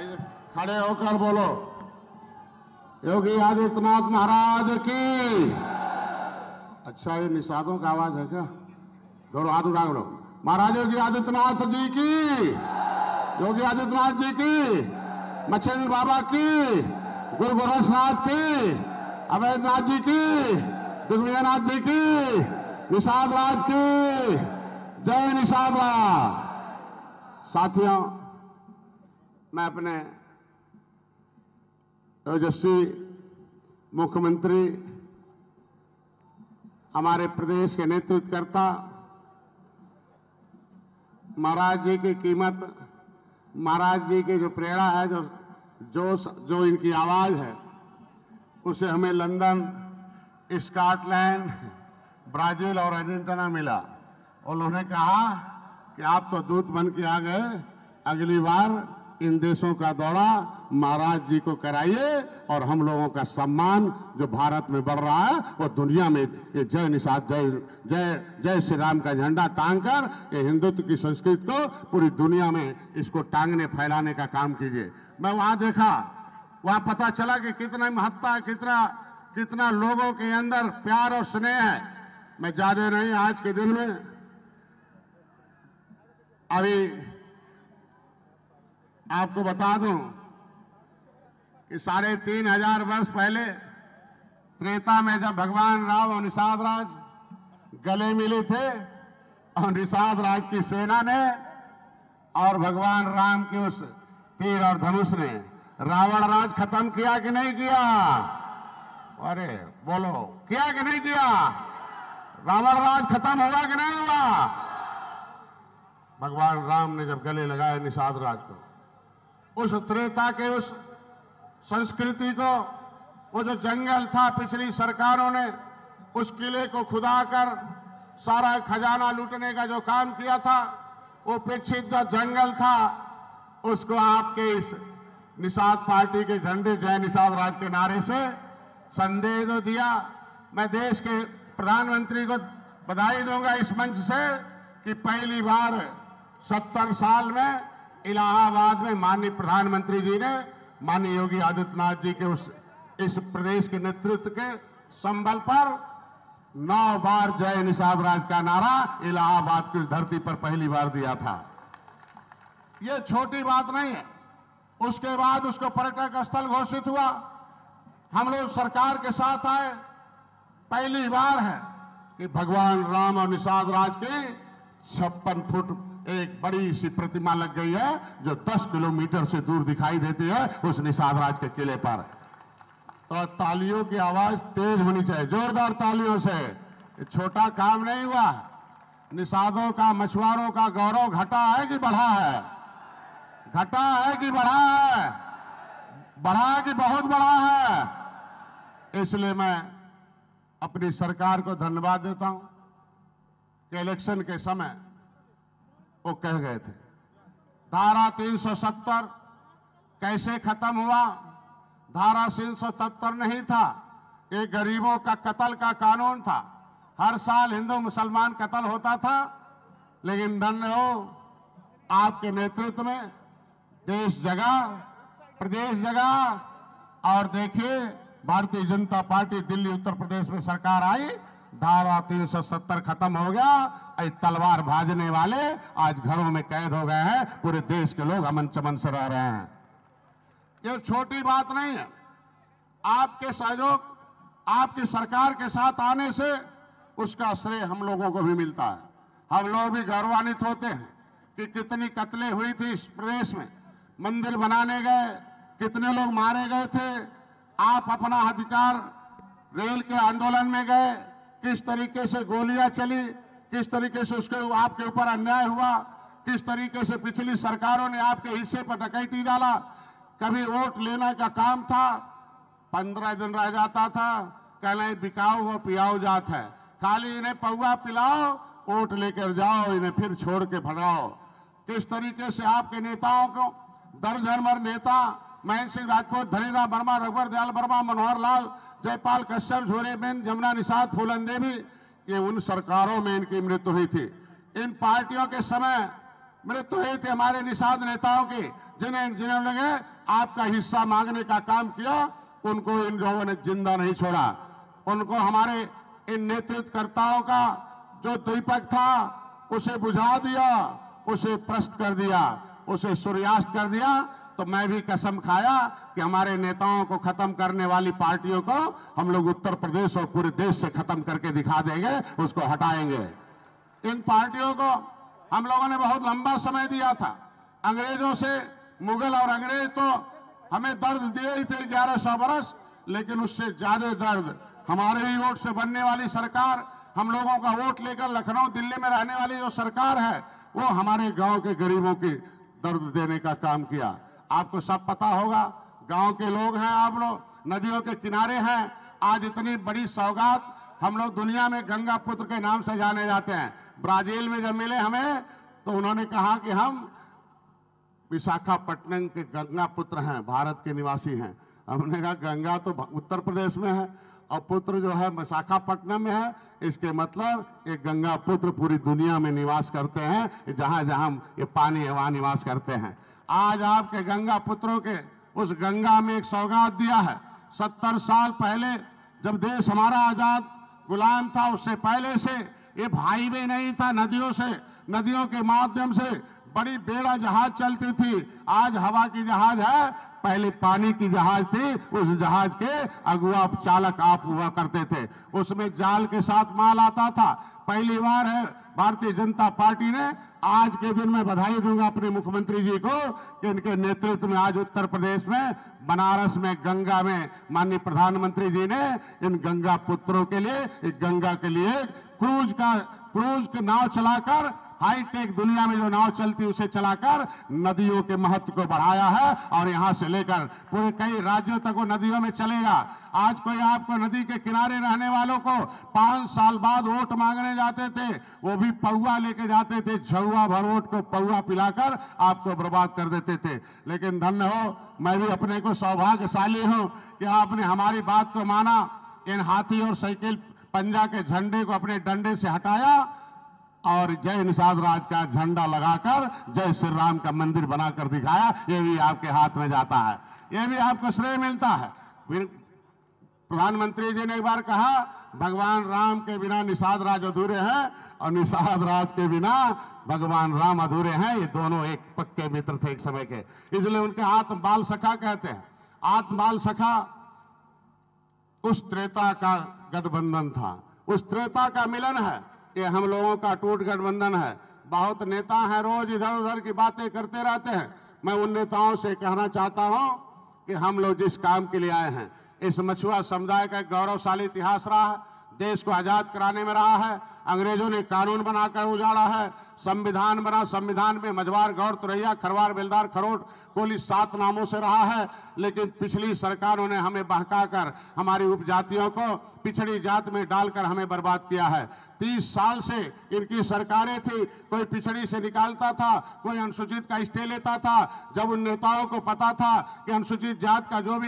भाई खड़े होकर बोलो, योगी आदित्यनाथ महाराज की। अच्छा, ये निषादों का आवाज है क्या? दोनों हाथ उठा लो। महाराज योगी आदित्यनाथ जी की, योगी आदित्यनाथ जी की, मच्छिंद्र बाबा की, गुरु गोरक्षनाथ की, अवैधनाथ जी की, दिग्विजयनाथ जी की, निषाद राज की। जय निषाद राज। साथियों, मैं अपने तेजस्वी मुख्यमंत्री, हमारे प्रदेश के नेतृत्वकर्ता महाराज जी की कीमत, महाराज जी की जो प्रेरणा है, जो इनकी आवाज है, उसे हमें लंदन, स्कॉटलैंड, ब्राजील और अर्जेंटीना मिला। उन्होंने कहा कि आप तो दूत बन के आ गए, अगली बार इन देशों का दौरा महाराज जी को कराइए और हम लोगों का सम्मान जो भारत में बढ़ रहा है वो दुनिया में ये जय निषाद, जय जय जय श्री राम का झंडा टांगकर ये हिंदुत्व की संस्कृति को पूरी दुनिया में इसको टांगने फैलाने का काम कीजिए। मैं वहां देखा, वहां पता चला कि कितना महत्ता है, कितना लोगों के अंदर प्यार और स्नेह है। मैं ज्यादा नहीं, आज के दिन में अभी आपको बता दूं कि 3500 वर्ष पहले त्रेता में जब भगवान राम और निषाद राज गले मिले थे और निषाद राज की सेना ने और भगवान राम के उस तीर और धनुष ने रावण राज खत्म किया कि नहीं किया? अरे बोलो, किया कि नहीं किया? रावण राज खत्म हुआ कि नहीं हुआ? भगवान राम ने जब गले लगाए निषाद राज को, उस त्रेता के उस संस्कृति को, वो जो जंगल था, पिछली सरकारों ने उस किले को खुदाकर सारा खजाना लूटने का जो काम किया था, वो पिछित जो जंगल था उसको आपके इस निषाद पार्टी के झंडे जय निषाद राज के नारे से संदेश तो दिया। मैं देश के प्रधानमंत्री को बधाई दूंगा इस मंच से कि पहली बार 70 साल में इलाहाबाद में माननीय प्रधानमंत्री जी ने माननीय योगी आदित्यनाथ जी के इस प्रदेश के नेतृत्व के संबल पर 9 बार जय निषाद राज का नारा इलाहाबाद की धरती पर पहली बार दिया था। यह छोटी बात नहीं है। उसके बाद उसको पर्यटक स्थल घोषित हुआ। हम लोग सरकार के साथ आए, पहली बार है कि भगवान राम और निषाद राज की 56 फुट एक बड़ी सी प्रतिमा लग गई है जो 10 किलोमीटर से दूर दिखाई देती है उस निषाद राज के किले पर। तो तालियों की आवाज तेज होनी चाहिए, जोरदार तालियों से। ये छोटा काम नहीं हुआ। निषादों का, मछुआरों का गौरव घटा है कि बढ़ा है? घटा है कि बढ़ा है? बढ़ा है कि बहुत बढ़ा है? इसलिए मैं अपनी सरकार को धन्यवाद देता हूं कि इलेक्शन के समय वो कह गए थे धारा 370 कैसे खत्म हुआ। धारा 377 नहीं था, ये गरीबों का कत्ल का कानून था। हर साल हिंदू मुसलमान कत्ल होता था, लेकिन धन्य हो आपके नेतृत्व में देश जगा, प्रदेश जगा। और देखिए, भारतीय जनता पार्टी दिल्ली उत्तर प्रदेश में सरकार आई, धारा 370 खत्म हो गया। तलवार भाजने वाले आज घरों में कैद हो गए हैं, पूरे देश के लोग अमन चमन से रह रहे हैं। ये छोटी बात नहीं है। आपके सहयोग, आपकी सरकार के साथ आने से उसका श्रेय हम लोगों को भी मिलता है। हम लोग भी गौरवान्वित होते हैं कि कितनी कत्लें हुई थी इस प्रदेश में। मंदिर बनाने गए, कितने लोग मारे गए थे। आप अपना अधिकार, रेल के आंदोलन में गए, किस तरीके से गोलियां चली, किस तरीके से उसके आपके ऊपर अन्याय हुआ, किस तरीके से पिछली सरकारों ने आपके हिस्से पर डकैती डाला। कभी वोट लेने का काम था, 15 दिन रह जाता था, कहना बिकाऊ हो पियाऊ जात है, खाली इन्हें पौवा पिलाओ, वोट लेकर जाओ, इन्हें फिर छोड़ के भगाओ। किस तरीके से आपके नेताओं को, दर्जन भर नेता, महेंद्र सिंह राजपूत, धनीराम वर्मा, रघुवर दयाल वर्मा, मनोहर लाल, जयपाल कश्यप, झोरेबेन, जमुना निषाद, फूलन देवी, ये उन सरकारों में इनकी मृत्यु हुई थी। इन पार्टियों के समय मृत्यु हुई थी हमारे निषाद नेताओं की, जिन्होंने आपका हिस्सा मांगने का काम किया, उनको इन लोगों ने जिंदा नहीं छोड़ा। उनको हमारे इन नेतृत्वकर्ताओं का जो दीपक था उसे बुझा दिया, उसे प्रस्त कर दिया, उसे सूर्यास्त कर दिया। तो मैं भी कसम खाया कि हमारे नेताओं को खत्म करने वाली पार्टियों को हम लोग उत्तर प्रदेश और पूरे देश से खत्म करके दिखा देंगे, उसको हटाएंगे। इन पार्टियों को हम लोगों ने बहुत लंबा समय दिया था। अंग्रेजों से, मुगल और अंग्रेज तो हमें दर्द दिए ही थे 1100 बरस, लेकिन उससे ज्यादा दर्द हमारे ही वोट से बनने वाली सरकार, हम लोगों का वोट लेकर लखनऊ दिल्ली में रहने वाली जो सरकार है, वो हमारे गांव के गरीबों की दर्द देने का काम किया। आपको सब पता होगा, गांव के लोग हैं आप लोग, नदियों के किनारे हैं। आज इतनी बड़ी सौगात हम लोग दुनिया में गंगा पुत्र के नाम से जाने जाते हैं। ब्राजील में जब मिले हमें तो उन्होंने कहा कि हम विशाखापट्टनम के गंगा पुत्र हैं, भारत के निवासी हैं। हमने कहा गंगा तो उत्तर प्रदेश में है और पुत्र जो है विशाखापट्टनम में है, इसके मतलब ये गंगा पुत्र पूरी दुनिया में निवास करते हैं, जहां जहां ये पानी है वहां निवास करते हैं। आज आपके गंगा पुत्रों के उस गंगा में एक सौगात दिया है। 70 साल पहले जब देश हमारा आजाद गुलाम था, उससे पहले से ये भाई भी नहीं था। नदियों से, नदियों के माध्यम से बड़ी बेड़ा जहाज चलती थी। आज हवा की जहाज है, पहले पानी की जहाज थी। उस जहाज के अगुआ चालक आप हुआ करते थे, उसमें जाल के साथ माल आता था। पहली बार है भारतीय जनता पार्टी ने, आज के दिन में बधाई दूंगा अपने मुख्यमंत्री जी को कि इनके नेतृत्व में आज उत्तर प्रदेश में बनारस में गंगा में माननीय प्रधानमंत्री जी ने इन गंगा पुत्रों के लिए, एक गंगा के लिए क्रूज का नाव चलाकर, हाईटेक दुनिया में जो नाव चलती उसे चलाकर नदियों के महत्व को बढ़ाया है और यहां से लेकर पूरे कई राज्यों तक वो नदियों में चलेगा। आज कोई आपको नदी के किनारे रहने वालों को 5 साल बाद वोट मांगने जाते थे, वो भी पौआ लेके जाते थे, झुआ भर वोट को पौआ पिलाकर आपको बर्बाद कर देते थे। लेकिन धन्य हो, मैं भी अपने को सौभाग्यशाली हूं कि आपने हमारी बात को माना, इन हाथी और साइकिल पंजा के झंडे को अपने डंडे से हटाया और जय निषाद राज का झंडा लगाकर जय श्री राम का मंदिर बनाकर दिखाया। ये भी आपके हाथ में जाता है, ये भी आपको श्रेय मिलता है। प्रधानमंत्री जी ने एक बार कहा, भगवान राम के बिना निषाद राज अधूरे हैं और निषाद राज के बिना भगवान राम अधूरे हैं। ये दोनों एक पक्के मित्र थे एक समय के, इसलिए उनके आत्म बाल सखा कहते हैं। आत्म बाल सखा उस त्रेता का गठबंधन था, उस त्रेता का मिलन है। ये हम लोगों का टूट गठबंधन है। बहुत नेता हैं, रोज इधर उधर की बातें करते रहते हैं। मैं उन नेताओं से कहना चाहता हूं कि हम लोग जिस काम के लिए आए हैं, इस मछुआ समुदाय का एक गौरवशाली इतिहास रहा है, देश को आजाद कराने में रहा है। अंग्रेजों ने कानून बनाकर उजाड़ा है, संविधान बना, संविधान में मझवार, गौर, तुरैया, खरवार, बेलदार, खरोट, कोली 7 नामों से रहा है। लेकिन पिछली सरकारों ने हमें बहकाकर हमारी उपजातियों को पिछड़ी जात में डालकर हमें बर्बाद किया है। 30 साल से इनकी सरकारें थी, कोई पिछड़ी से निकालता था, कोई अनुसूचित का स्टे लेता था। जब उन नेताओं को पता था कि अनुसूचित जात का जो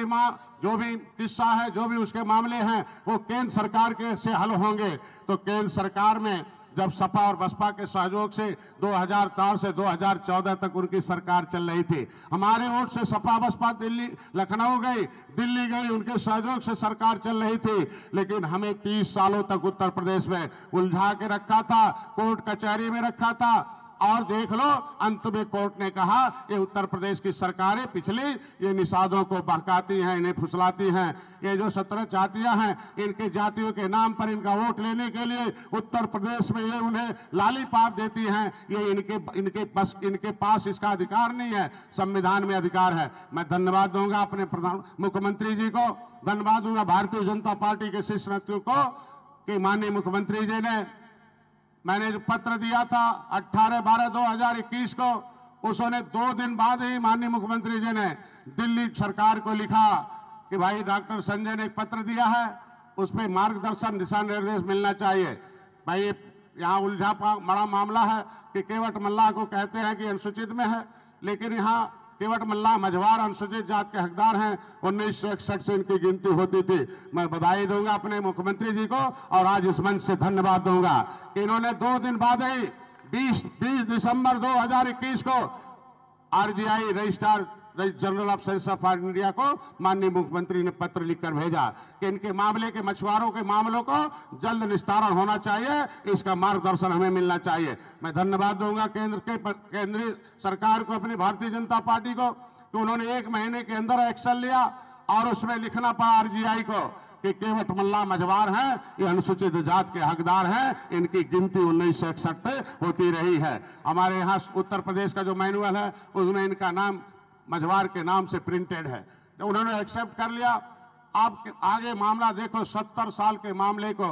भी किस्सा है, जो भी उसके मामले हैं, वो केंद्र सरकार के से हल होंगे, तो केंद्र सरकार में जब सपा और बसपा के सहयोग से 2004 से 2014 तक उनकी सरकार चल रही थी। हमारे वोट से सपा बसपा दिल्ली, लखनऊ गई, दिल्ली गई, उनके सहयोग से सरकार चल रही थी। लेकिन हमें 30 सालों तक उत्तर प्रदेश में उलझा के रखा था, कोर्ट कचहरी में रखा था। और देख लो, अंत में कोर्ट ने कहा ये उत्तर प्रदेश की सरकारें पिछली ये निषादों को बहकाती हैं, इन्हें फुसलाती हैं। ये जो 17 जातियां हैं, इनके जातियों के नाम पर इनका वोट लेने के लिए उत्तर प्रदेश में ये उन्हें लालीपाप देती हैं। ये इनके पास इसका अधिकार नहीं है, संविधान में अधिकार है। मैं धन्यवाद दूंगा अपने मुख्यमंत्री जी को, धन्यवाद दूंगा भारतीय जनता पार्टी के शीर्ष नेतृत्व को कि माननीय मुख्यमंत्री जी ने, मैंने जो पत्र दिया था 18/12/2021 को, उसने 2 दिन बाद ही माननीय मुख्यमंत्री जी ने दिल्ली सरकार को लिखा कि भाई डॉक्टर संजय ने एक पत्र दिया है, उस पर मार्गदर्शन दिशा निर्देश मिलना चाहिए। भाई यहाँ उलझा बड़ा मामला है कि केवट मल्लाह को कहते हैं कि अनुसूचित में है, लेकिन यहाँ केवट मल्लाह मझवार अनुसूचित जात के हकदार हैं। 1961 से इनकी गिनती होती थी। मैं बधाई दूंगा अपने मुख्यमंत्री जी को और आज इस मंच से धन्यवाद दूंगा कि इन्होंने 2 दिन बाद ही 20 दिसंबर 2021 को RGI registrar general of sense of India को माननीय मुख्यमंत्री ने पत्र लिखकर भेजा कि इनके मामले के मछुआरों के मामलों को जल्द निस्तारण होना चाहिए, इसका मार्गदर्शन हमें मिलना चाहिए। मैं धन्यवाद दूंगा केंद्रीय सरकार को, अपनी भारतीय जनता पार्टी को, कि उन्होंने 1 महीने के अंदर एक्शन लिया और उसमें लिखना पड़ा आरजीआई को कि केवट मल्ला मझवार हैं, ये अनुसूचित जात के हकदार हैं, इनकी गिनती 1961 से होती रही है। हमारे यहाँ उत्तर प्रदेश का जो मैनुअल है उसमें इनका नाम मझवार के नाम से प्रिंटेड है। तो उन्होंने एक्सेप्ट कर लिया। आप आगे मामला देखो, 70 साल के मामले को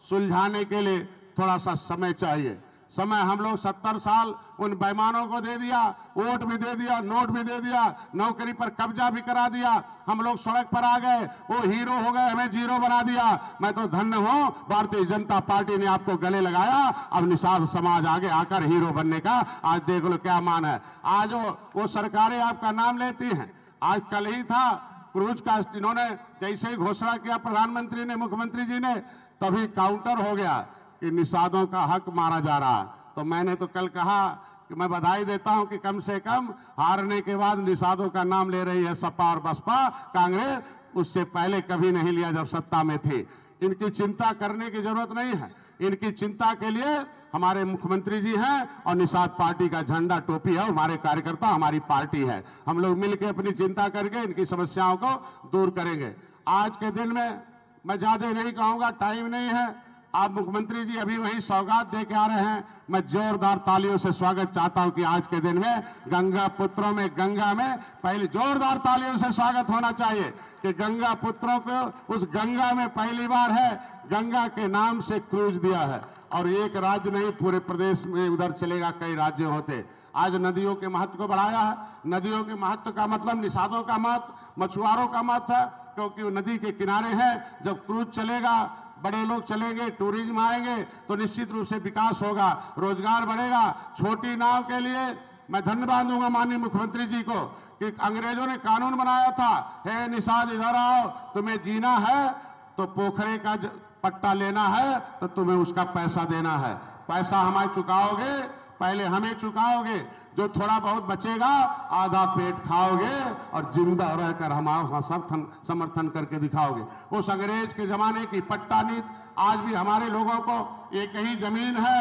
सुलझाने के लिए थोड़ा सा समय चाहिए। समय हम लोग 70 साल उन बेईमानों को दे दिया, वोट भी दे दिया, नोट भी दे दिया, नौकरी पर कब्जा भी करा दिया, हम लोग सड़क पर आ गए, वो हीरो हो गए, हमें जीरो बना दिया। मैं तो धन्य हूं, भारतीय जनता पार्टी ने आपको गले लगाया। अब निषाद समाज आगे आकर हीरो बनने का आज देख लो क्या मान है। आज वो सरकारें आपका नाम लेती हैं। आज कल ही था क्रूज का, इन्होंने जैसे ही घोषणा किया प्रधानमंत्री ने, मुख्यमंत्री जी ने, तभी काउंटर हो गया कि निषादों का हक मारा जा रहा। तो मैंने तो कल कहा कि मैं बधाई देता हूं कि कम से कम हारने के बाद निषादों का नाम ले रही है सपा और बसपा। कांग्रेस उससे पहले कभी नहीं लिया जब सत्ता में थी। इनकी चिंता करने की जरूरत नहीं है। इनकी चिंता के लिए हमारे मुख्यमंत्री जी हैं और निषाद पार्टी का झंडा टोपी है, हमारे कार्यकर्ता, हमारी पार्टी है। हम लोग मिलकर अपनी चिंता करके इनकी समस्याओं को दूर करेंगे। आज के दिन में मैं ज्यादा नहीं कहूंगा, टाइम नहीं है। आप मुख्यमंत्री जी अभी वही सौगात दे के आ रहे हैं। मैं जोरदार तालियों से स्वागत चाहता हूं कि आज के दिन में गंगा पुत्रों में, गंगा में पहले जोरदार तालियों से स्वागत होना चाहिए कि गंगा पुत्रों को उस गंगा में पहली बार है गंगा के नाम से क्रूज दिया है। और एक राज्य नहीं, पूरे प्रदेश में उधर चलेगा, कई राज्य होते। आज नदियों के महत्व को बढ़ाया है। नदियों के महत्व का मतलब निषादों का महत्व, मछुआरों का महत्व है, क्योंकि वो नदी के किनारे है। जब क्रूज चलेगा, बड़े लोग चलेंगे, टूरिज्म आएंगे, तो निश्चित रूप से विकास होगा, रोजगार बढ़ेगा। छोटी नाव के लिए मैं धन्यवाद दूंगा माननीय मुख्यमंत्री जी को कि अंग्रेजों ने कानून बनाया था, हे निषाद इधर आओ, तुम्हें जीना है तो पोखरे का पट्टा लेना है तो तुम्हें उसका पैसा देना है। पैसा हमें चुकाओगे, पहले हमें चुकाओगे, जो थोड़ा बहुत बचेगा आधा पेट खाओगे और जिंदा रहकर हमारा समर्थन करके दिखाओगे। उस अंग्रेज के जमाने की पट्टा नीति आज भी हमारे लोगों को, एक ही जमीन है,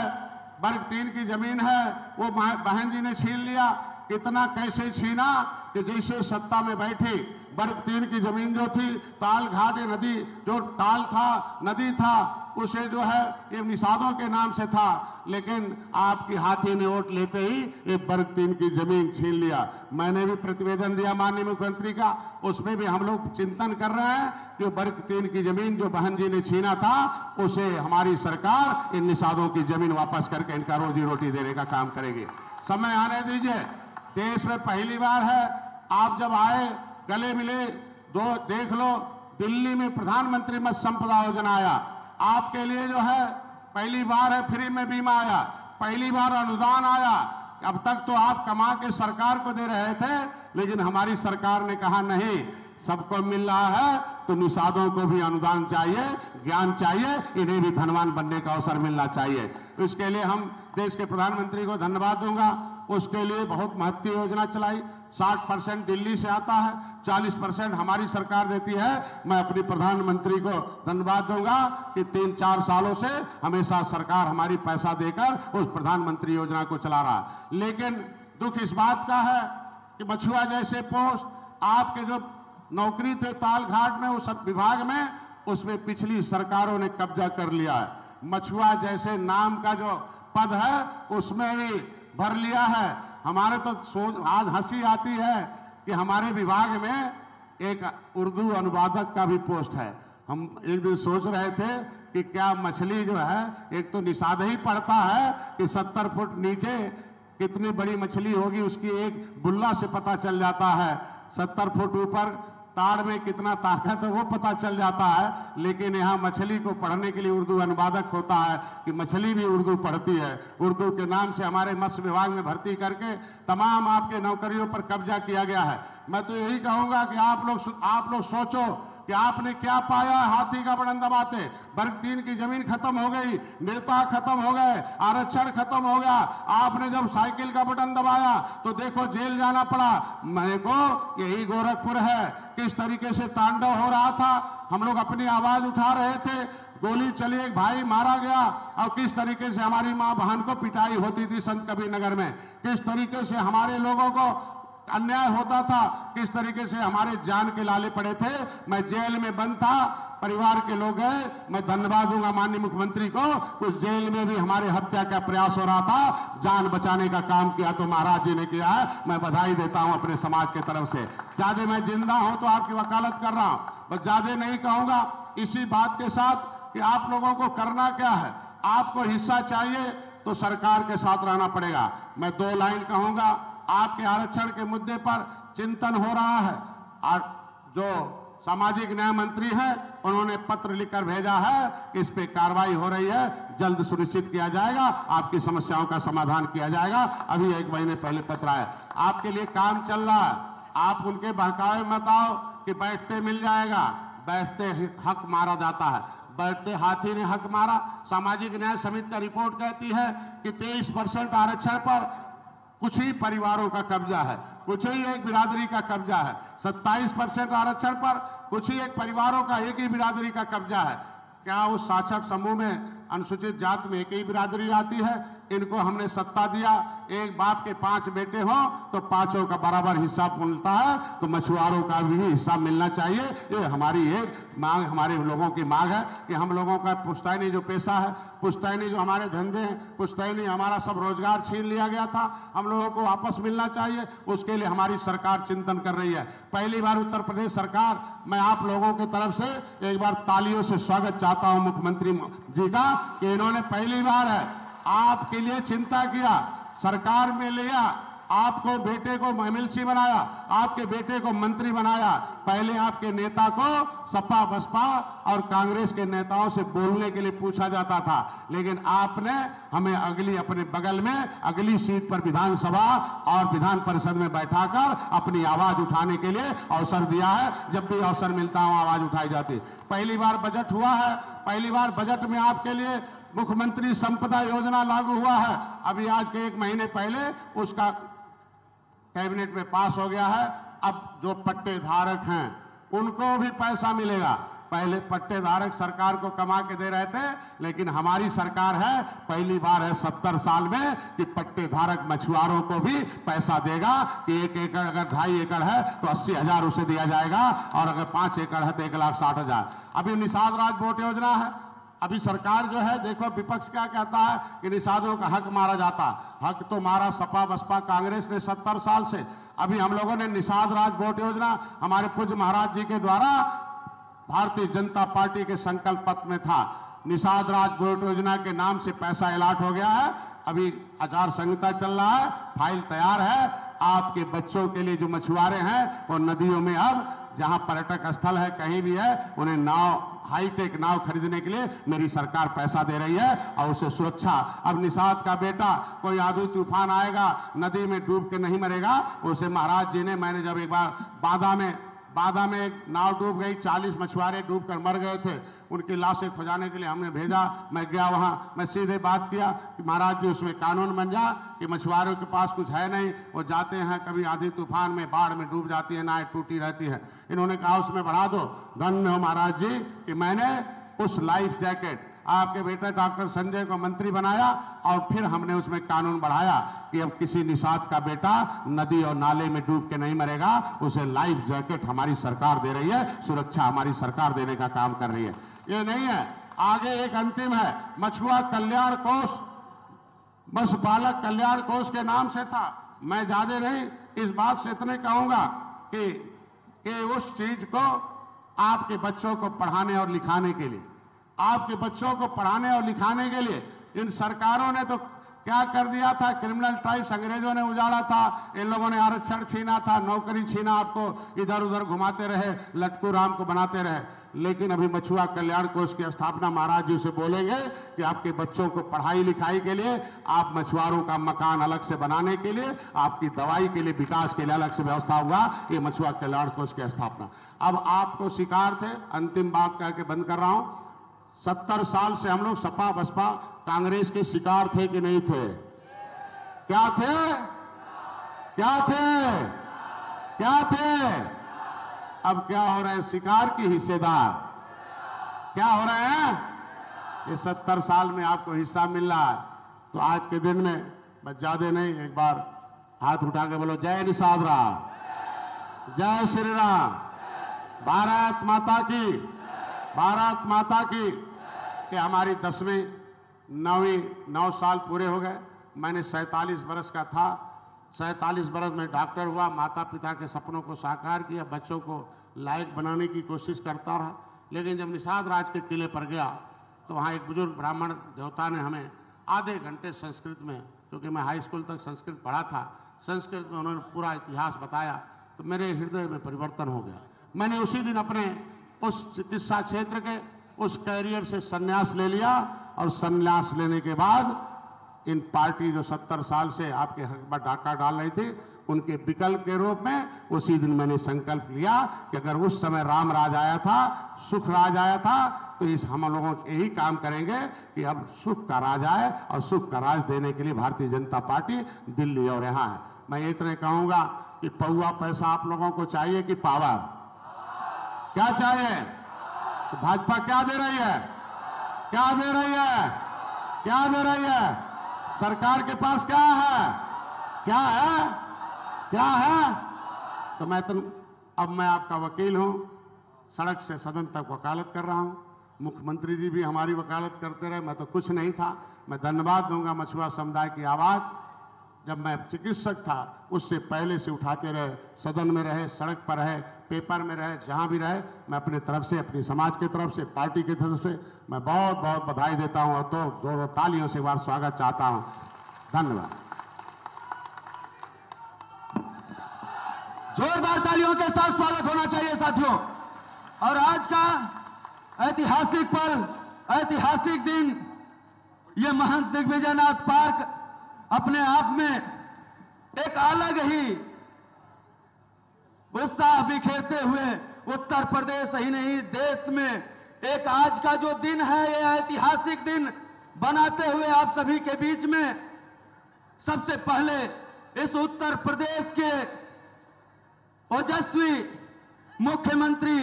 वर्ग 3 की जमीन है, वो बहन जी ने छीन लिया। कितना कैसे छीना कि जैसे सत्ता में बैठी वर्ग 3 की जमीन जो थी, ताल घाट नदी, जो ताल था, नदी था, उसे जो है ये निषादों के नाम से था। लेकिन आपकी हाथी ने वोट लेते ही ये वर्ग 3 की जमीन छीन लिया। मैंने भी प्रतिवेदन दिया माननीय मुख्यमंत्री का, उसमें भी हम लोग चिंतन कर रहे हैं कि वर्ग 3 की जमीन जो बहन जी ने छीना था, उसे हमारी सरकार इन निषादों की जमीन वापस करके इनका रोजी रोटी देने का काम करेगी। समय आने दीजिए। देश में पहली बार है, आप जब आए गले मिले, देख लो दिल्ली में प्रधानमंत्री मत्स्य संपदा योजना आया, आपके लिए जो है पहली बार है, फ्री में बीमा आया, पहली बार अनुदान आया। अब तक तो आप कमा के सरकार को दे रहे थे, लेकिन हमारी सरकार ने कहा नहीं, सबको मिल रहा है तो निषादों को भी अनुदान चाहिए, ज्ञान चाहिए, इन्हें भी धनवान बनने का अवसर मिलना चाहिए। इसके लिए हम देश के प्रधानमंत्री को धन्यवाद दूंगा। उसके लिए बहुत महत्वपूर्ण योजना चलाई। 60% दिल्ली से आता है, 40% हमारी सरकार देती है। मैं अपनी प्रधानमंत्री को धन्यवाद दूंगा कि 3-4 सालों से हमेशा सरकार हमारी पैसा देकर उस प्रधानमंत्री योजना को चला रहा है। लेकिन दुख इस बात का है कि मछुआ जैसे पोस्ट, आपके जो नौकरी थे ताल घाट में, उस विभाग में, उसमें पिछली सरकारों ने कब्जा कर लिया है। मछुआ जैसे नाम का जो पद है उसमें भी भर लिया है। हमारे तो सोच आज हंसी आती है कि हमारे विभाग में एक उर्दू अनुवादक का भी पोस्ट है। हम एक दिन सोच रहे थे कि क्या मछली जो है, एक तो निषाद ही पड़ता है कि 70 फुट नीचे कितनी बड़ी मछली होगी, उसकी एक बुल्ला से पता चल जाता है। 70 फुट ऊपर ताड़ में कितना ताकत है वो पता चल जाता है। लेकिन यहाँ मछली को पढ़ने के लिए उर्दू अनुवादक होता है कि मछली भी उर्दू पढ़ती है। उर्दू के नाम से हमारे मत्स्य विभाग में भर्ती करके तमाम आपके नौकरियों पर कब्जा किया गया है। मैं तो यही कहूँगा कि आप लोग सोचो कि आपने क्या पाया हाथी का बटन दबाते। वर्ग 3 की जमीन खत्म हो गई, नेता खत्म हो गए, आरक्षण खत्म हो गया। आपने जब साइकिल का बटन दबाया तो देखो जेल जाना पड़ा। मेरे को यही गोरखपुर है, किस तरीके से तांडव हो रहा था। हम लोग अपनी आवाज उठा रहे थे, गोली चली, एक भाई मारा गया, और किस तरीके से हमारी मां बहन को पिटाई होती थी संत कबीर नगर में, किस तरीके से हमारे लोगों को अन्याय होता था, किस तरीके से हमारे जान के लाले पड़े थे। मैं जेल में बंद था, परिवार के लोग गए। मैं धन्यवाद दूंगा माननीय मुख्यमंत्री को, उस जेल में भी हमारे हत्या का प्रयास हो रहा था, जान बचाने का काम किया तो महाराज जी ने किया है। मैं बधाई देता हूं अपने समाज की तरफ से। ज्यादा मैं जिंदा हूं तो आपकी वकालत कर रहा हूं, बस ज्यादा नहीं कहूंगा। इसी बात के साथ कि आप लोगों को करना क्या है, आपको हिस्सा चाहिए तो सरकार के साथ रहना पड़ेगा। मैं 2 लाइन कहूंगा। आपके आरक्षण के मुद्दे पर चिंतन हो रहा है, और जो सामाजिक न्याय मंत्री हैं उन्होंने पत्र लिखकर भेजा है कि इस पे कार्रवाई हो रही है, जल्द सुनिश्चित किया जाएगा, आपकी समस्याओं का समाधान किया जाएगा। अभी 1 महीने पहले पत्र आया, आपके लिए काम चल रहा है। आप उनके बहकावे मत आओ कि बैठते मिल जाएगा, बैठते हक मारा जाता है, बैठते हाथी ने हक मारा। सामाजिक न्याय समिति का रिपोर्ट कहती है कि 23% आरक्षण पर कुछ ही परिवारों का कब्जा है, कुछ ही एक बिरादरी का कब्जा है। 27% आरक्षण पर कुछ ही एक परिवारों का, एक ही बिरादरी का कब्जा है। क्या उस शासक समूह में अनुसूचित जाति में एक ही बिरादरी आती है? इनको हमने सत्ता दिया, एक बाप के 5 बेटे हों तो 5 का बराबर हिस्सा मिलता है, तो मछुआरों का भी हिस्सा मिलना चाहिए। ये हमारी एक मांग, हमारे लोगों की मांग है कि हम लोगों का पुश्तैनी जो पेशा है, पुश्तैनी जो हमारे धंधे हैं, पुश्तैनी हमारा सब रोजगार छीन लिया गया था, हम लोगों को वापस मिलना चाहिए। उसके लिए हमारी सरकार चिंतन कर रही है। पहली बार उत्तर प्रदेश सरकार, मैं आप लोगों की तरफ से एक बार तालियों से स्वागत चाहता हूं मुख्यमंत्री जी का कि इन्होंने पहली बार है आपके लिए चिंता किया, सरकार में लिया, आपको बेटे को एमएलसी बनाया, आपके बेटे को मंत्री बनाया। पहले आपके नेता को सपा बसपा और कांग्रेस के नेताओं से बोलने के लिए पूछा जाता था, लेकिन आपने हमें अगली अपने बगल में अगली सीट पर विधानसभा और विधान परिषद में बैठाकर अपनी आवाज उठाने के लिए अवसर दिया है। जब भी अवसर मिलता है आवाज उठाई जाती। पहली बार बजट हुआ है, पहली बार बजट में आपके लिए मुख्यमंत्री संपदा योजना लागू हुआ है। अभी आज के 1 महीने पहले उसका कैबिनेट में पास हो गया है। अब जो पट्टे धारक हैं उनको भी पैसा मिलेगा। पहले पट्टे धारक सरकार को कमा के दे रहे थे, लेकिन हमारी सरकार है, पहली बार है 70 साल में कि पट्टे धारक मछुआरों को भी पैसा देगा कि 1 एकड़ अगर 2.5 एकड़ है तो 80,000 उसे दिया जाएगा, और अगर 5 एकड़ है तो 1,60,000। अभी निषाद राज बोट योजना है। अभी सरकार जो है, देखो विपक्ष क्या कहता है कि निषादों का हक मारा जाता। हक तो मारा सपा बसपा कांग्रेस ने 70 साल से। अभी हम लोगों ने निषाद राज बोट योजना, हमारे पूज्य महाराज जी के द्वारा भारतीय जनता पार्टी के संकल्प पत्र में था, निषाद राज बोट योजना के नाम से पैसा अलॉट हो गया है। अभी आचार संहिता चल रहा है, फाइल तैयार है। आपके बच्चों के लिए जो मछुआरे हैं वो नदियों में, अब जहां पर्यटक स्थल है कहीं भी है, उन्हें नाव, हाईटेक नाव खरीदने के लिए मेरी सरकार पैसा दे रही है, और उसे सुरक्षा। अब निषाद का बेटा कोई आंधी तूफान आएगा, नदी में डूब के नहीं मरेगा। उसे महाराज जी ने, मैंने जब एक बार बांदा में एक नाव डूब गई, 40 मछुआरे डूब कर मर गए थे, उनकी लाशें खुजाने के लिए हमने भेजा। मैं गया वहां, मैं सीधे बात किया कि महाराज जी उसमें कानून बन जा कि मछुआरों के पास कुछ है नहीं, वो जाते हैं कभी आंधी तूफान में, बाढ़ में डूब जाती है, नाव टूटी रहती है। इन्होंने कहा उसमें बढ़ा दो। धन्य हो महाराज जी कि मैंने उस लाइफ जैकेट, आपके बेटे डॉक्टर संजय को मंत्री बनाया, और फिर हमने उसमें कानून बढ़ाया कि अब किसी निषाद का बेटा नदी और नाले में डूब के नहीं मरेगा, उसे लाइफ जैकेट हमारी सरकार दे रही है, सुरक्षा हमारी सरकार देने का काम कर रही है। ये नहीं है, आगे एक अंतिम है, मछुआ कल्याण कोष, बस बालक कल्याण कोष के नाम से था। मैं ज्यादा नहीं, इस बात से इतने कहूंगा कि उस चीज को आपके बच्चों को पढ़ाने और लिखाने के लिए, आपके बच्चों को पढ़ाने और लिखाने के लिए इन सरकारों ने तो क्या कर दिया था, क्रिमिनल टाइप्स अंग्रेजों ने उजाड़ा था, इन लोगों ने आरक्षण छीना था, नौकरी छीना, आपको इधर उधर घुमाते रहे, लटकू राम को बनाते रहे। लेकिन अभी मछुआ कल्याण कोष की स्थापना महाराज जी से बोलेंगे कि आपके बच्चों को पढ़ाई लिखाई के लिए, आप मछुआरों का मकान अलग से बनाने के लिए, आपकी दवाई के लिए, विकास के लिए अलग से व्यवस्था होगा। ये मछुआ कल्याण कोष की स्थापना। अब आपको शिकार थे, अंतिम बात कह के बंद कर रहा हूं, 70 साल से हम लोग सपा बसपा कांग्रेस के शिकार थे कि नहीं थे? क्या थे? क्या थे? क्या थे? अब क्या हो रहे हैं? शिकार की हिस्सेदार। क्या हो रहे हैं? ये 70 साल में आपको हिस्सा मिल रहा है। तो आज के दिन में बस ज्यादा नहीं, एक बार हाथ उठा के बोलो जय निषाद राम, जय श्री राम, भारत माता की, भारत माता की। कि हमारी 10वीं 9 साल पूरे हो गए। मैंने 47 बरस का था, 47 बरस में डॉक्टर हुआ, माता पिता के सपनों को साकार किया, बच्चों को लायक बनाने की कोशिश करता रहा। लेकिन जब निषाद राज के किले पर गया तो वहाँ एक बुजुर्ग ब्राह्मण देवता ने हमें आधे घंटे संस्कृत में, क्योंकि मैं हाई स्कूल तक संस्कृत पढ़ा था, संस्कृत में उन्होंने पूरा इतिहास बताया तो मेरे हृदय में परिवर्तन हो गया। मैंने उसी दिन अपने उस चिकित्सा क्षेत्र के उस कैरियर से संन्यास ले लिया और संन्यास लेने के बाद इन पार्टी जो 70 साल से आपके हक पर डाका डाल रही थी उनके विकल्प के रूप में उसी दिन मैंने संकल्प लिया कि अगर उस समय राम राज आया था, सुख राज आया था, तो इस हम लोगों यही काम करेंगे कि अब सुख का राज आए और सुख का राज देने के लिए भारतीय जनता पार्टी दिल्ली और यहाँ है। मैं इतने कहूंगा कि पौवा पैसा आप लोगों को चाहिए कि पावर? क्या चाहिए? तो भाजपा क्या दे रही है? क्या दे रही है? क्या दे रही है? सरकार के पास क्या है? क्या है? क्या है? तो अब मैं आपका वकील हूं, सड़क से सदन तक वकालत कर रहा हूं। मुख्यमंत्री जी भी हमारी वकालत करते रहे, मैं तो कुछ नहीं था। मैं धन्यवाद दूंगा मछुआ समुदाय की आवाज जब मैं चिकित्सक था उससे पहले से उठाते रहे, सदन में रहे, सड़क पर रहे, पेपर में रहे, जहां भी रहे। मैं अपने तरफ से, अपनी समाज की तरफ से, पार्टी की तरफ से मैं बहुत बहुत बधाई देता हूं और तो दो तालियों से एक बार स्वागत चाहता हूं। धन्यवाद। जोरदार तालियों के साथ स्वागत होना चाहिए साथियों। और आज का ऐतिहासिक पल, ऐतिहासिक दिन, ये महंत दिग्विजयनाथ पार्क अपने आप में एक अलग ही उत्साह बिखेरते हुए उत्तर प्रदेश ही नहीं देश में एक आज का जो दिन है, ये ऐतिहासिक दिन बनाते हुए आप सभी के बीच में सबसे पहले इस उत्तर प्रदेश के ओजस्वी मुख्यमंत्री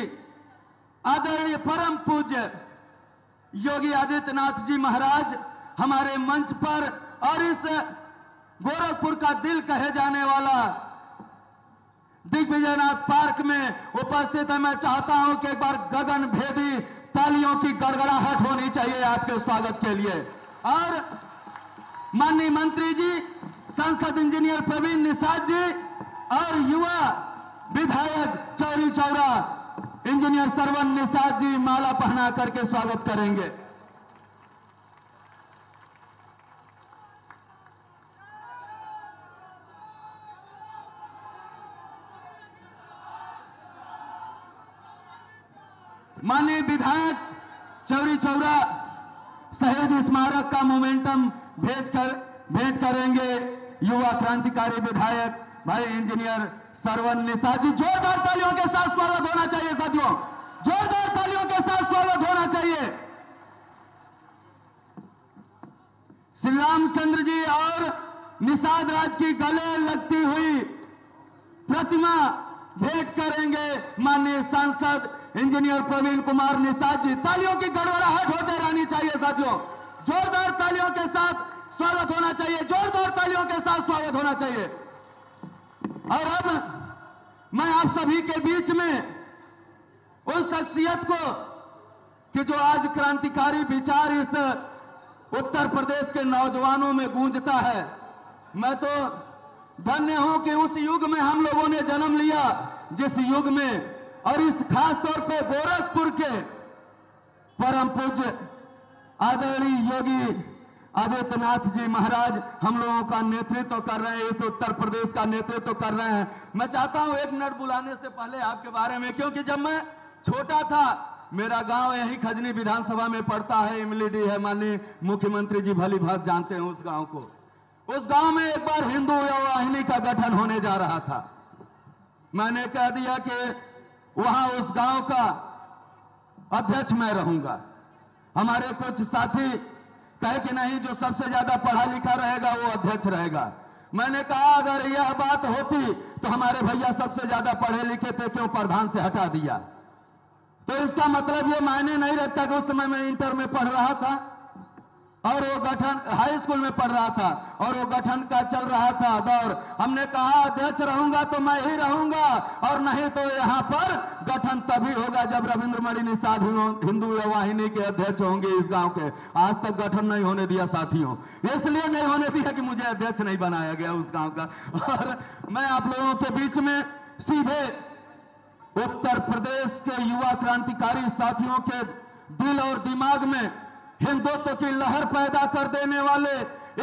आदरणीय परम पूज्य योगी आदित्यनाथ जी महाराज हमारे मंच पर और इस गोरखपुर का दिल कहे जाने वाला दिग्विजयनाथ पार्क में उपस्थित है। मैं चाहता हूं कि एक बार गगन भेदी तालियों की गड़गड़ाहट होनी चाहिए आपके स्वागत के लिए। और माननीय मंत्री जी, सांसद इंजीनियर प्रवीण निषाद जी और युवा विधायक चौरी चौरा इंजीनियर सरवन निषाद जी माला पहना करके स्वागत करेंगे। माननीय विधायक चौरी चौरा शहीद स्मारक का मोमेंटम भेंट करेंगे युवा क्रांतिकारी विधायक भाई इंजीनियर सरवन निषाद जी। जोरदार तालियों के साथ स्वागत होना चाहिए साथियों, जोरदार तालियों के साथ स्वागत होना चाहिए। श्री रामचंद्र जी और निषाद राज की गले लगती हुई प्रतिमा भेंट करेंगे माननीय सांसद इंजीनियर प्रवीण कुमार निषाद जी। तालियों की गड़गड़ाहट होते रहनी चाहिए साथियों, जोरदार तालियों के साथ स्वागत होना चाहिए, जोरदार तालियों के साथ स्वागत होना चाहिए। और अब मैं आप सभी के बीच में उस शख्सियत को कि जो आज क्रांतिकारी विचार इस उत्तर प्रदेश के नौजवानों में गूंजता है, मैं तो धन्य हूं कि उस युग में हम लोगों ने जन्म लिया जिस युग में, और इस खास तौर पे गोरखपुर के परम पूज्य आदरणीय योगी आदित्यनाथ जी महाराज हम लोगों का नेतृत्व कर रहे हैं, इस उत्तर प्रदेश का नेतृत्व कर रहे हैं। मैं चाहता हूं एक मिनट बुलाने से पहले आपके बारे में, क्योंकि जब मैं छोटा था मेरा गांव यही खजनी विधानसभा में पड़ता है, इमलीडी है, माननीय मुख्यमंत्री जी भली भांति जानते हैं उस गांव को। उस गांव में एक बार हिंदू वाहिनी का गठन होने जा रहा था। मैंने कह दिया कि वहां उस गांव का अध्यक्ष मैं रहूंगा। हमारे कुछ साथी कहे कि नहीं, जो सबसे ज्यादा पढ़ा लिखा रहेगा वो अध्यक्ष रहेगा। मैंने कहा अगर यह बात होती तो हमारे भैया सबसे ज्यादा पढ़े लिखे थे, क्यों प्रधान से हटा दिया? तो इसका मतलब ये मायने नहीं रखता कि उस समय मैं इंटर में पढ़ रहा था और वो गठन हाई स्कूल में पढ़ रहा था और वो गठन का चल रहा था दौर। हमने कहा अध्यक्ष रहूंगा तो मैं ही रहूंगा, और नहीं तो यहां पर गठन तभी होगा जब रविंद्रमणि निषाद हिंदू वाहिनी के अध्यक्ष होंगे इस गांव के। आज तक गठन नहीं होने दिया साथियों, इसलिए नहीं होने दिया कि मुझे अध्यक्ष नहीं बनाया गया उस गांव का। और मैं आप लोगों के बीच में सीधे उत्तर प्रदेश के युवा क्रांतिकारी साथियों के दिल और दिमाग में हिंदुत्व की लहर पैदा कर देने वाले,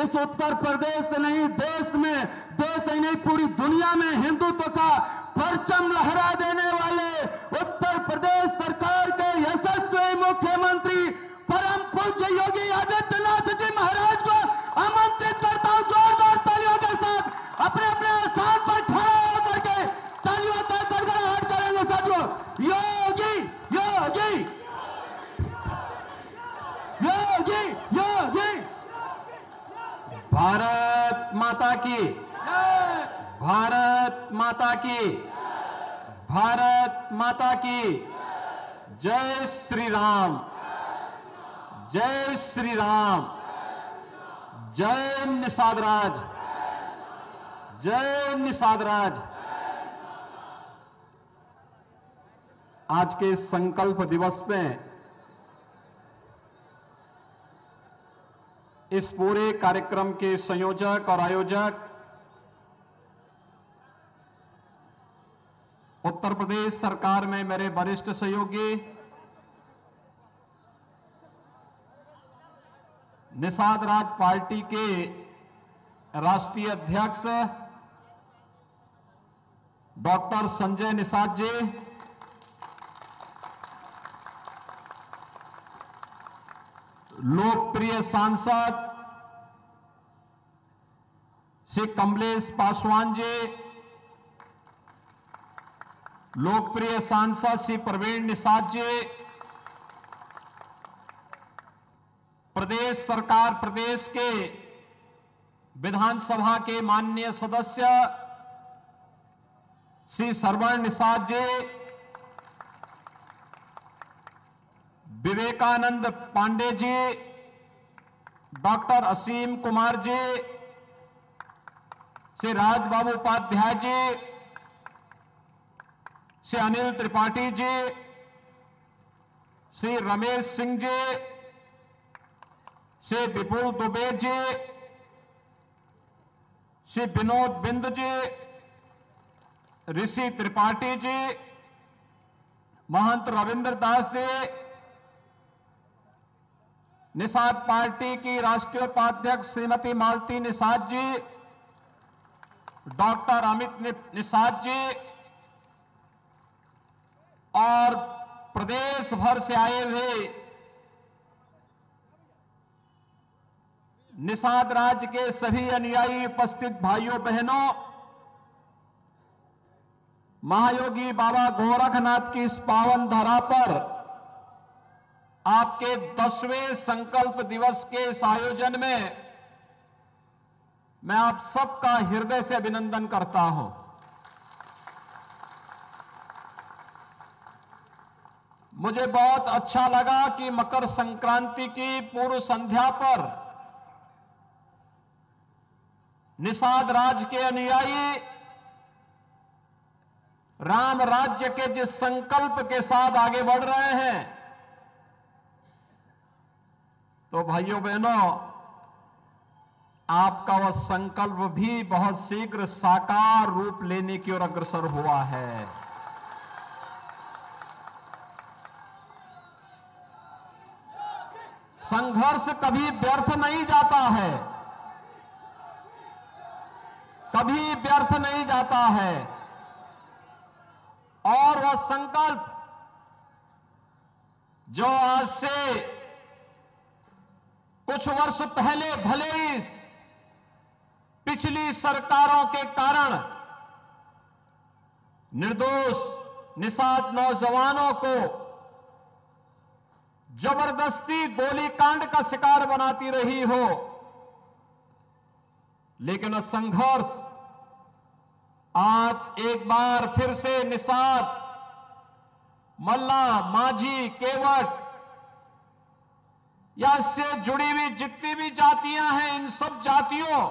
इस उत्तर प्रदेश से नहीं देश में, देश ही नहीं पूरी दुनिया में हिंदुत्व का परचम लहरा देने वाले उत्तर प्रदेश सरकार के यशस्वी मुख्यमंत्री परम पूज्य योगी आदित्यनाथ जी महाराज को आमंत्रित करता हूं। जोरदार तालियों के साथ अपने अपने स्थान पर खड़ा होकर के तालियों का गड़गड़ाहट करेंगे साथियों। योगी योगी योगी योगी। भारत माता की, भारत माता की, भारत माता की जय श्री राम, जय श्री राम, जय निषाद राज, जय निषाद राज। आज के संकल्प दिवस में इस पूरे कार्यक्रम के संयोजक और आयोजक उत्तर प्रदेश सरकार में मेरे वरिष्ठ सहयोगी निषाद राज पार्टी के राष्ट्रीय अध्यक्ष डॉक्टर संजय निषाद जी, लोकप्रिय सांसद श्री कमलेश पासवान जी, लोकप्रिय सांसद श्री प्रवीण निषाद जी, प्रदेश सरकार प्रदेश के विधानसभा के माननीय सदस्य श्री श्रवण निषाद जी, विवेकानंद पांडे जी, डॉक्टर असीम कुमार जी, श्री राजबाबू उपाध्याय जी, श्री अनिल त्रिपाठी जी, श्री रमेश सिंह जी, श्री विपुल दुबे जी, श्री विनोद बिंद जी, ऋषि त्रिपाठी जी, महंत रविंद्र दास जी, निषाद पार्टी की राष्ट्रीय उपाध्यक्ष श्रीमती मालती निषाद जी, डॉक्टर अमित निषाद जी और प्रदेश भर से आए हुए निषाद राज के सभी अनुयायी उपस्थित भाइयों बहनों, महायोगी बाबा गोरखनाथ की इस पावन धरा पर आपके 10वें संकल्प दिवस के इस आयोजन में मैं आप सबका हृदय से अभिनंदन करता हूं। मुझे बहुत अच्छा लगा कि मकर संक्रांति की पूर्व संध्या पर निषाद राज के अनुयायी राम राज्य के जिस संकल्प के साथ आगे बढ़ रहे हैं, तो भाइयों बहनों, आपका वह संकल्प भी बहुत शीघ्र साकार रूप लेने की ओर अग्रसर हुआ है। संघर्ष कभी व्यर्थ नहीं जाता है, कभी व्यर्थ नहीं जाता है, और वह संकल्प जो आज से कुछ वर्ष पहले भले ही पिछली सरकारों के कारण निर्दोष निषाद नौजवानों को जबरदस्ती गोलीकांड का शिकार बनाती रही हो, लेकिन संघर्ष आज एक बार फिर से निषाद, मल्ला, माझी, केवट या इससे जुड़ी हुई जितनी भी जातियां हैं, इन सब जातियों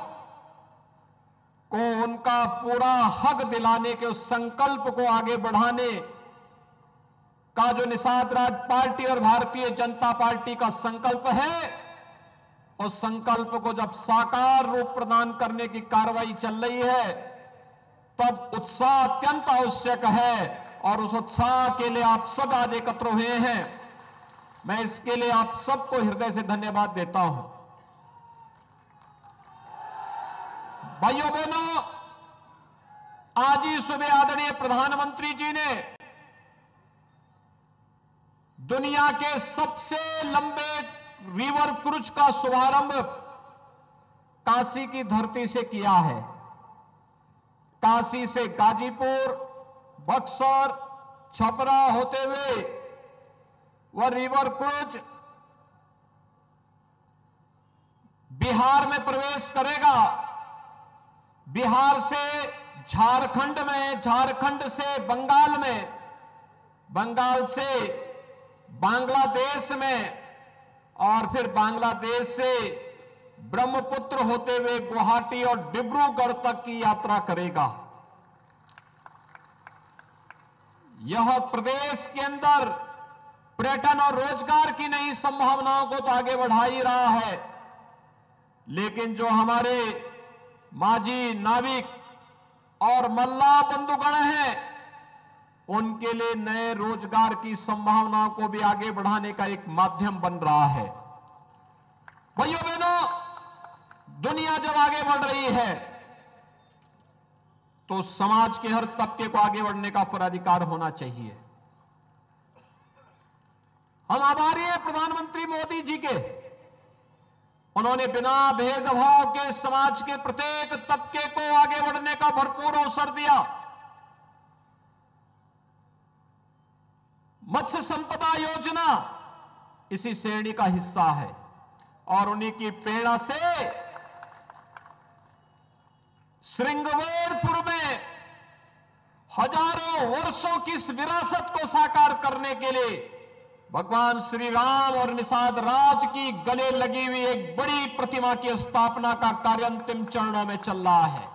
को उनका पूरा हक दिलाने के उस संकल्प को आगे बढ़ाने का जो निषाद राज पार्टी और भारतीय जनता पार्टी का संकल्प है, उस संकल्प को जब साकार रूप प्रदान करने की कार्रवाई चल रही है, तब उत्साह अत्यंत आवश्यक है और उस उत्साह के लिए आप सब आज एकत्र हुए हैं। मैं इसके लिए आप सबको हृदय से धन्यवाद देता हूं। भाइयों बहनों, आज ही सुबह आदरणीय प्रधानमंत्री जी ने दुनिया के सबसे लंबे रिवर क्रूज का शुभारंभ काशी की धरती से किया है। काशी से गाजीपुर, बक्सर, छपरा होते हुए वह रिवर क्रूज बिहार में प्रवेश करेगा। बिहार से झारखंड में, झारखंड से बंगाल में, बंगाल से बांग्लादेश में और फिर बांग्लादेश से ब्रह्मपुत्र होते हुए गुवाहाटी और डिब्रूगढ़ तक की यात्रा करेगा। यह प्रदेश के अंदर पर्यटन और रोजगार की नई संभावनाओं को तो आगे बढ़ा ही रहा है, लेकिन जो हमारे माझी, नाविक और मल्ला बंधुगण हैं, उनके लिए नए रोजगार की संभावनाओं को भी आगे बढ़ाने का एक माध्यम बन रहा है। भाइयों बहनों, दुनिया जब आगे बढ़ रही है तो समाज के हर तबके को आगे बढ़ने का पूरा अधिकार होना चाहिए। हम आभारी हैं प्रधानमंत्री मोदी जी के, उन्होंने बिना भेदभाव के समाज के प्रत्येक तबके को आगे बढ़ने का भरपूर अवसर दिया। मत्स्य संपदा योजना इसी श्रेणी का हिस्सा है और उन्हीं की प्रेरणा से श्रृंगवेरपुर में हजारों वर्षों की इस विरासत को साकार करने के लिए भगवान श्री राम और निषाद राज की गले लगी हुई एक बड़ी प्रतिमा की स्थापना का कार्य अंतिम चरणों में चल रहा है।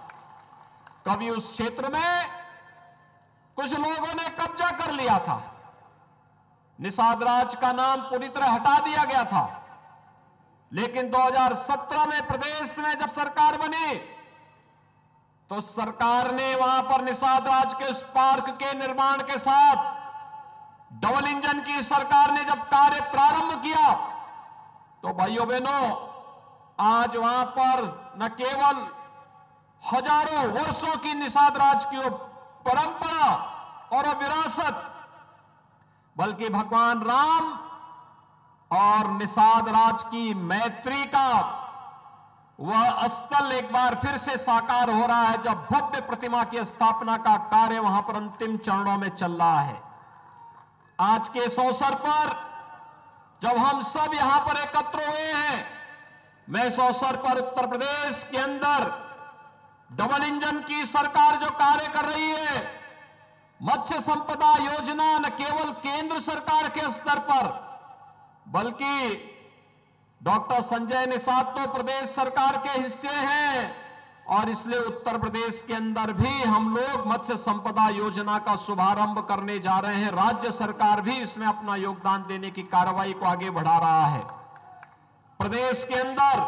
कभी उस क्षेत्र में कुछ लोगों ने कब्जा कर लिया था, निषाद राज का नाम पूरी तरह हटा दिया गया था, लेकिन 2017 में प्रदेश में जब सरकार बनी तो सरकार ने वहां पर निषाद राज के उस पार्क के निर्माण के साथ डबल इंजन की सरकार ने जब कार्य प्रारंभ किया तो भाइयों बहनों, आज वहां पर न केवल हजारों वर्षों की निषाद राज की वो परंपरा और विरासत, बल्कि भगवान राम और निषाद राज की मैत्री का वह स्थल एक बार फिर से साकार हो रहा है, जब भव्य प्रतिमा की स्थापना का कार्य वहां पर अंतिम चरणों में चल रहा है। आज के इस अवसर पर जब हम सब यहां पर एकत्र हुए हैं, मैं इस अवसर पर उत्तर प्रदेश के अंदर डबल इंजन की सरकार जो कार्य कर रही है, मत्स्य संपदा योजना न केवल केंद्र सरकार के स्तर पर बल्कि डॉक्टर संजय निषाद तो प्रदेश सरकार के हिस्से हैं और इसलिए उत्तर प्रदेश के अंदर भी हम लोग मत्स्य संपदा योजना का शुभारंभ करने जा रहे हैं। राज्य सरकार भी इसमें अपना योगदान देने की कार्रवाई को आगे बढ़ा रहा है। प्रदेश के अंदर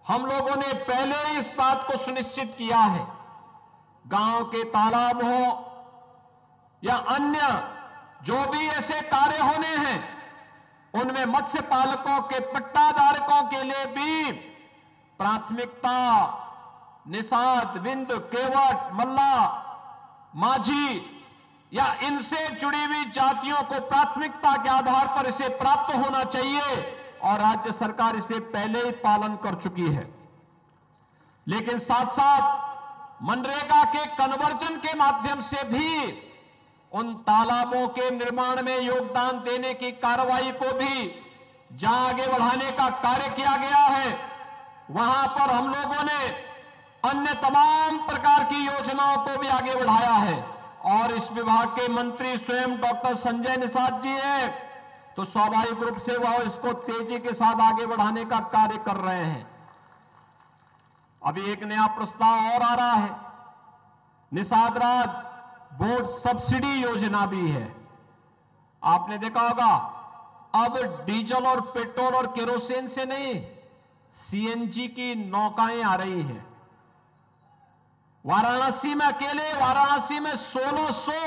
हम लोगों ने पहले ही इस बात को सुनिश्चित किया है, गांव के तालाब हो या अन्य जो भी ऐसे कार्य होने हैं, उनमें मत्स्य पालकों के पट्टाधारकों के लिए भी प्राथमिकता निषाद, बिंद, केवट, मल्ला, माझी या इनसे जुड़ी हुई जातियों को प्राथमिकता के आधार पर इसे प्राप्त होना चाहिए और राज्य सरकार इसे पहले ही पालन कर चुकी है। लेकिन साथ साथ मनरेगा के कन्वर्जन के माध्यम से भी उन तालाबों के निर्माण में योगदान देने की कार्रवाई को भी जहां आगे बढ़ाने का कार्य किया गया है, वहां पर हम लोगों ने अन्य तमाम प्रकार की योजनाओं को भी आगे बढ़ाया है। और इस विभाग के मंत्री स्वयं डॉक्टर संजय निषाद जी हैं, तो स्वाभाविक रूप से वह इसको तेजी के साथ आगे बढ़ाने का कार्य कर रहे हैं। अभी एक नया प्रस्ताव और आ रहा है, निषाद राज बोर्ड सब्सिडी योजना भी है। आपने देखा होगा अब डीजल और पेट्रोल और केरोसिन से नहीं, सीएनजी की नौकाएं आ रही हैं। वाराणसी में अकेले वाराणसी में 1600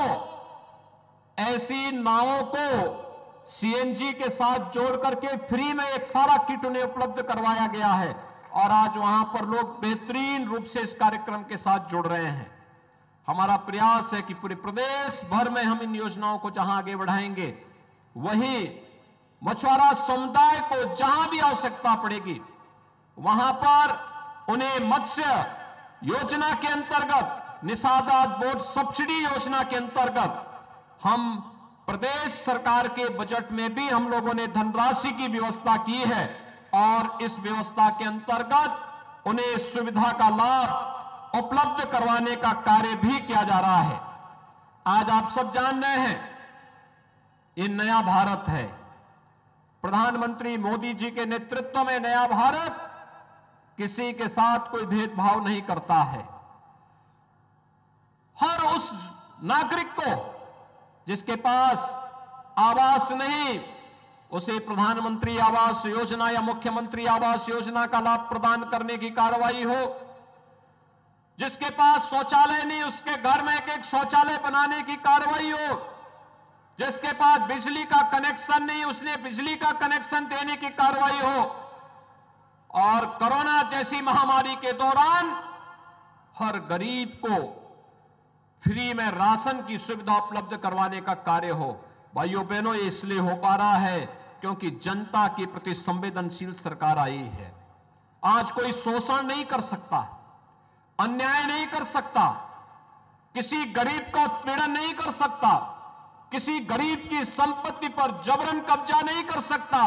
ऐसी नावों को सीएनजी के साथ जोड़ करके फ्री में एक सारा किट उन्हें उपलब्ध करवाया गया है और आज वहां पर लोग बेहतरीन रूप से इस कार्यक्रम के साथ जुड़ रहे हैं। हमारा प्रयास है कि पूरे प्रदेश भर में हम इन योजनाओं को जहां आगे बढ़ाएंगे, वहीं मछुआरा समुदाय को जहां भी आवश्यकता पड़ेगी वहां पर उन्हें मत्स्य योजना के अंतर्गत, निषाद राज बोर्ड सब्सिडी योजना के अंतर्गत हम प्रदेश सरकार के बजट में भी हम लोगों ने धनराशि की व्यवस्था की है और इस व्यवस्था के अंतर्गत उन्हें सुविधा का लाभ उपलब्ध करवाने का कार्य भी किया जा रहा है। आज आप सब जान रहे हैं, ये नया भारत है। प्रधानमंत्री मोदी जी के नेतृत्व में नया भारत किसी के साथ कोई भेदभाव नहीं करता है। हर उस नागरिक को जिसके पास आवास नहीं, उसे प्रधानमंत्री आवास योजना या मुख्यमंत्री आवास योजना का लाभ प्रदान करने की कार्रवाई हो। जिसके पास शौचालय नहीं, उसके घर में एक शौचालय बनाने की कार्रवाई हो। जिसके पास बिजली का कनेक्शन नहीं, उसने बिजली का कनेक्शन देने की कार्रवाई हो। और कोरोना जैसी महामारी के दौरान हर गरीब को फ्री में राशन की सुविधा उपलब्ध करवाने का कार्य हो। भाइयों बहनों, ये इसलिए हो पा रहा है क्योंकि जनता के प्रति संवेदनशील सरकार आई है। आज कोई शोषण नहीं कर सकता, अन्याय नहीं कर सकता, किसी गरीब का उत्पीड़न नहीं कर सकता, किसी गरीब की संपत्ति पर जबरन कब्जा नहीं कर सकता,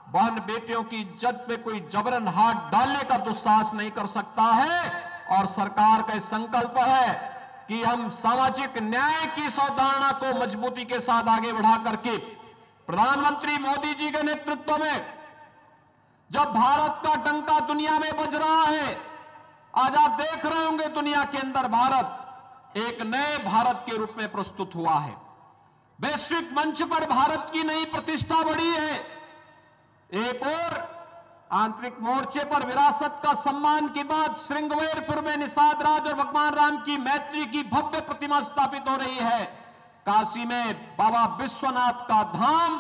बहन बेटियों की इज्जत पे कोई जबरन हाथ डालने का दुस्साहस नहीं कर सकता है। और सरकार का संकल्प है कि हम सामाजिक न्याय की इस अवधारणा को मजबूती के साथ आगे बढ़ा करके प्रधानमंत्री मोदी जी के नेतृत्व में जब भारत का डंका दुनिया में बज रहा है, आज आप देख रहे होंगे दुनिया के अंदर भारत एक नए भारत के रूप में प्रस्तुत हुआ है। वैश्विक मंच पर भारत की नई प्रतिष्ठा बढ़ी है। एक और आंतरिक मोर्चे पर विरासत का सम्मान के बाद श्रृंगवेरपुर में निषाद राज और भगवान राम की मैत्री की भव्य प्रतिमा स्थापित हो रही है। काशी में बाबा विश्वनाथ का धाम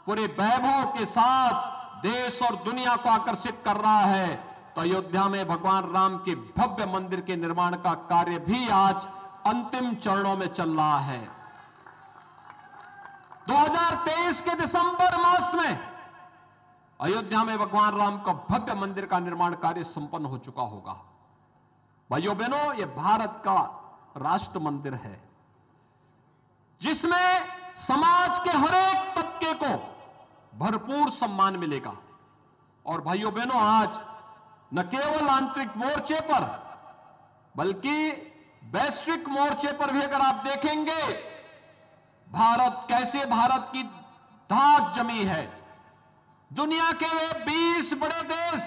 पूरे वैभव के साथ देश और दुनिया को आकर्षित कर रहा है। तो अयोध्या में भगवान राम के भव्य मंदिर के निर्माण का कार्य भी आज अंतिम चरणों में चल रहा है। 2023 के दिसंबर मास में अयोध्या में भगवान राम का भव्य मंदिर का निर्माण कार्य संपन्न हो चुका होगा। भाइयों बहनों, यह भारत का राष्ट्र मंदिर है जिसमें समाज के हर एक तबके को भरपूर सम्मान मिलेगा। और भाइयों बहनों, आज न केवल आंतरिक मोर्चे पर बल्कि वैश्विक मोर्चे पर भी अगर आप देखेंगे भारत कैसे भारत की धाक जमी है। दुनिया के वे 20 बड़े देश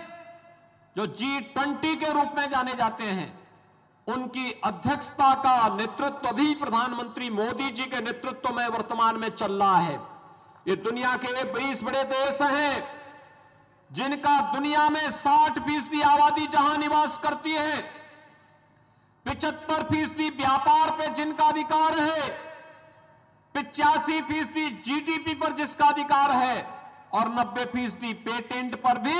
जो G20 के रूप में जाने जाते हैं, उनकी अध्यक्षता का नेतृत्व भी प्रधानमंत्री मोदी जी के नेतृत्व में वर्तमान में चल रहा है। ये दुनिया के वे 20 बड़े देश हैं जिनका दुनिया में 60% आबादी जहां निवास करती है, 75% व्यापार पे जिनका अधिकार है, 85% GDP पर जिसका अधिकार है और 90% पेटेंट पर भी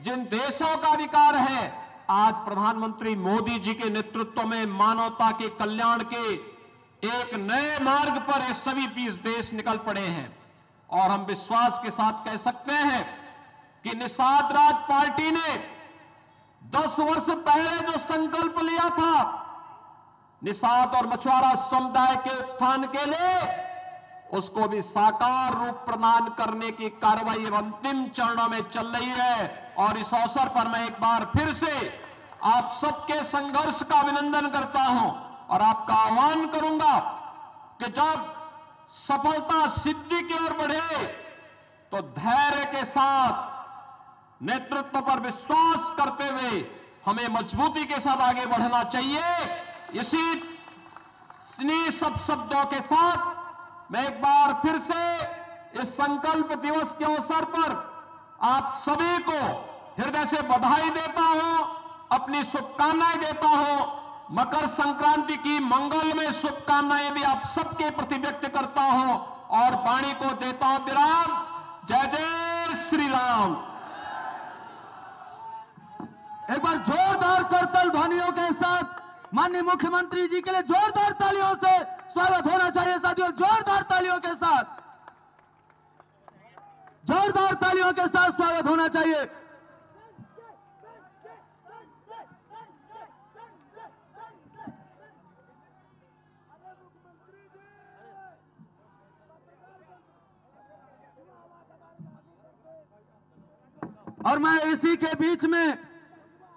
जिन देशों का अधिकार है, आज प्रधानमंत्री मोदी जी के नेतृत्व में मानवता के कल्याण के एक नए मार्ग पर ये सभी देश निकल पड़े हैं। और हम विश्वास के साथ कह सकते हैं कि निषाद राज पार्टी ने 10 वर्ष पहले जो संकल्प लिया था निषाद और मछुआरा समुदाय के उत्थान के लिए, उसको भी साकार रूप प्रदान करने की कार्रवाई अंतिम चरणों में चल रही है। और इस अवसर पर मैं एक बार फिर से आप सबके संघर्ष का अभिनंदन करता हूं और आपका आह्वान करूंगा कि जब सफलता सिद्धि की ओर बढ़े तो धैर्य के साथ, नेतृत्व पर विश्वास करते हुए हमें मजबूती के साथ आगे बढ़ना चाहिए। इन्हीं सब शब्दों के साथ मैं एक बार फिर से इस संकल्प दिवस के अवसर पर आप सभी को हृदय से बधाई देता हूं, अपनी शुभकामनाएं देता हूं। मकर संक्रांति की मंगलमय शुभकामनाएं भी आप सबके प्रति व्यक्त करता हूं और वाणी को देता हूं विराम। जय जय श्री राम। एक बार जोरदार करतल ध्वनियों के साथ माननीय मुख्यमंत्री जी के लिए जोरदार तालियों से स्वागत होना चाहिए साथियों। जोरदार तालियों के साथ, जोरदार तालियों के साथ स्वागत होना चाहिए। और मैं इसी के बीच में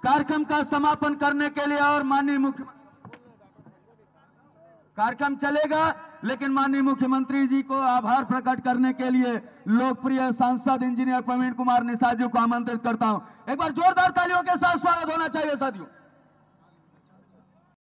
कार्यक्रम का समापन करने के लिए और माननीय मुख्यमंत्री, कार्यक्रम चलेगा लेकिन माननीय मुख्यमंत्री जी को आभार प्रकट करने के लिए लोकप्रिय सांसद इंजीनियर प्रवीण कुमार निषाद जी को आमंत्रित करता हूं। एक बार जोरदार तालियों के साथ स्वागत होना चाहिए साथियों।